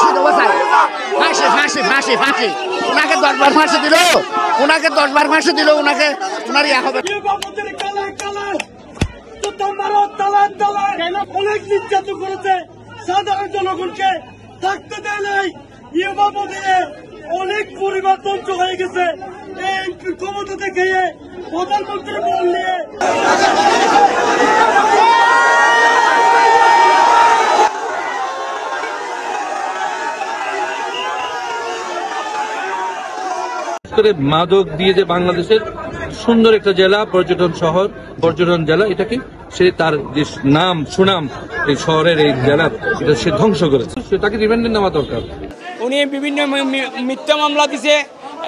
ফাঁসি দেবো চাই, ফাঁসি ফাঁসি ফাঁসি ফাঁসি। ওনাকে 10 বার ফাঁসি দিল, ওনাকে 10 বার ফাঁসি দিল, ওনাকে ওনার ইয়া হবে। অনেক নির্যাতন করেছে, সাধারণ জনগণকে থাকতে দেয় নাই। অনেক পরিবার ধ্বংস হয়ে গেছে এই ক্ষমতা থেকে প্রধানমন্ত্রী বল নিয়ে। মাদক দিয়ে যে বাংলাদেশের সুন্দর একটা জেলা, পর্যটন শহর, পর্যটন জেলা, এটাকে সে তার যে নাম সুনাম এই শহরের এই জেলার, এটা সে ধ্বংস করেছে। তাকে রিমান্ডে নেওয়া দরকার। উনি বিভিন্ন মিথ্যা মামলা দিছে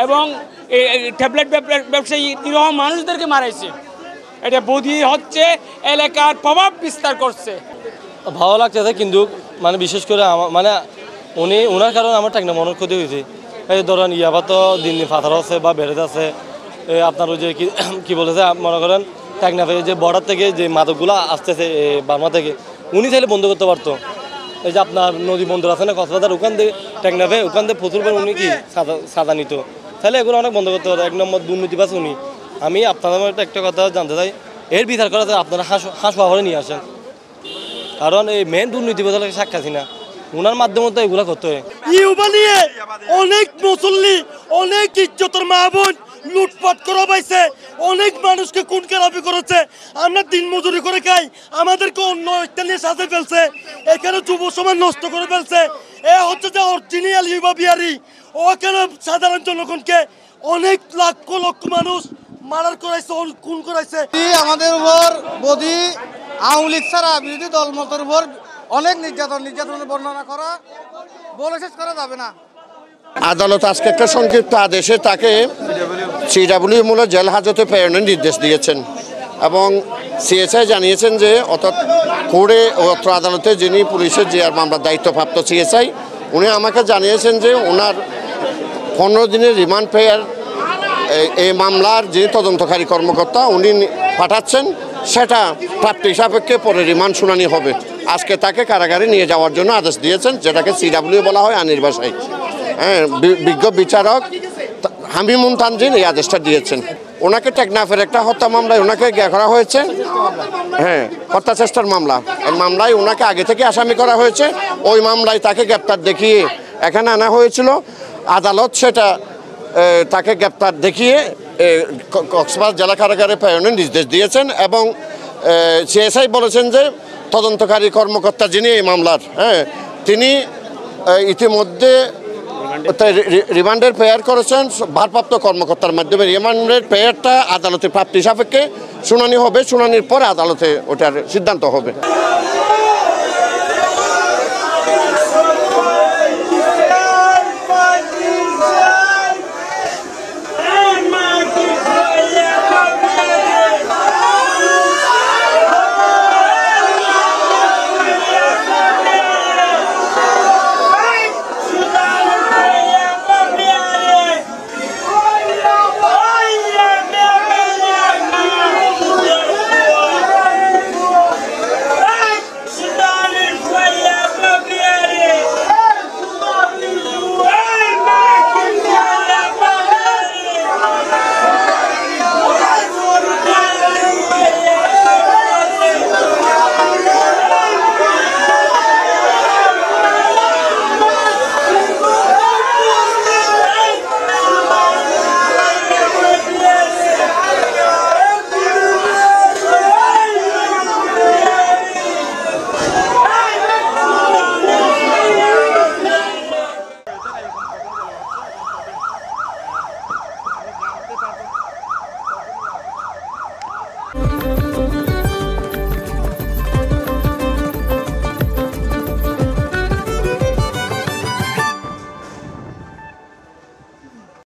এবং ট্যাবলেট ব্যবসায়ী নিরহ মানুষদেরকে মারাইছে। এটা বধি হচ্ছে, এলাকার প্রভাব বিস্তার করছে। ভালো লাগতেছে, কিন্তু মানে বিশেষ করে মানে ওনার কারণে আমার টাকা মনের ক্ষতি হয়েছে। এই ধরেন ইয়াবা তো দিন দিন ফাথার আছে বা বেড়ে আছে। আপনার ওই যে কি বলেছে, মনে করেন টেকনাফে যে বর্ডার থেকে যে মাদকগুলো আসতেছে বার্মা থেকে, উনি চাইলে বন্ধ করতে পারতো। এই যে আপনার নদী বন্দর আছে না কক্সবাজার, ওখান থেকে টেকনাফে, ওখান থেকে প্রচুর পরিমাণ উনি কি সাদা নিত, তাহলে এগুলো অনেক বন্ধ করতে পারতো। 1 নম্বর দুর্নীতি পাচ্ছে উনি। আমি আপনাদের একটা কথা জানতে চাই, এর বিচার করা আপনারা হাঁস পাহাড়ে নিয়ে আসেন, কারণ এই মেন দুর্নীতি বোঝা লাগে শেখ হাসিনা, ওনার মাধ্যমে তো এগুলো করতে হয়। ইউবা নিয়ে অনেক মুসল্লি, অনেক ইজ্জতের মা বোন লুটপাট করা পাইছে, অনেক মানুষকে খুন খারাপি করেছে। আমরা দিন মজুরি করে খাই, আমাদেরকে অন্য স্থানে সাজে ফেলছে, এখানে যুব সমাজ নষ্ট করে ফেলছে। এ হচ্ছে যে অরিজিনাল ইউবা বিহারি। ওখানে সাধারণ জনগণকে অনেক লক্ষ লক্ষ মানুষ মার্ডার করাইছে, খুন করাইছে। আমাদের উপর বদি আওয়ামী লীগ ছাড়া বিরোধী দলমতের উপর অনেক নির্যাতনের বর্ণনা করা বলে শেষ করা যাবে না। আদালত আজকে একটা সংক্ষিপ্ত আদেশে তাকে সিডব্লিউ মূল জেল হাজতে প্রেরণের নির্দেশ দিয়েছেন এবং সিএসআই জানিয়েছেন যে অর্থাৎ কোর্টে অত্র আদালতে যিনি পুলিশের যে মামলার দায়িত্বপ্রাপ্ত সিএসআই, উনি আমাকে জানিয়েছেন যে ওনার 15 দিনের রিমান্ড পেয়ার এই মামলার যিনি তদন্তকারী কর্মকর্তা উনি পাঠাচ্ছেন, সেটা প্রাপ্তি সাপেক্ষে পরে রিমান্ড শুনানি হবে। আজকে তাকে কারাগারে নিয়ে যাওয়ার জন্য আদেশ দিয়েছেন, যেটাকে সিডব্লিউ বলা হয় আনির ভাষায়। হ্যাঁ, বিজ্ঞ বিচারক হামিমুন তানজিল এই আদেশটা দিয়েছেন। ওনাকে টেকনাফের একটা হত্যা মামলায় ওনাকে করা হয়েছে, হ্যাঁ, হত্যা চেষ্টার মামলা। এই মামলায় ওনাকে আগে থেকে আসামি করা হয়েছে। ওই মামলায় তাকে গ্রেপ্তার দেখিয়ে এখানে আনা হয়েছিল। আদালত সেটা তাকে গ্রেপ্তার দেখিয়ে কক্সবাজার জেলা কারাগারে প্রেরণের নির্দেশ দিয়েছেন এবং সিএসআই বলেছেন যে তদন্তকারী কর্মকর্তা যিনি এই মামলার, হ্যাঁ, তিনি ইতিমধ্যে রিমান্ডের পেয়ার করেছেন ভারপ্রাপ্ত কর্মকর্তার মাধ্যমে। রিমান্ডের পেয়ারটা আদালতে প্রাপ্তি সাপেক্ষে শুনানি হবে, শুনানির পরে আদালতে ওটার সিদ্ধান্ত হবে।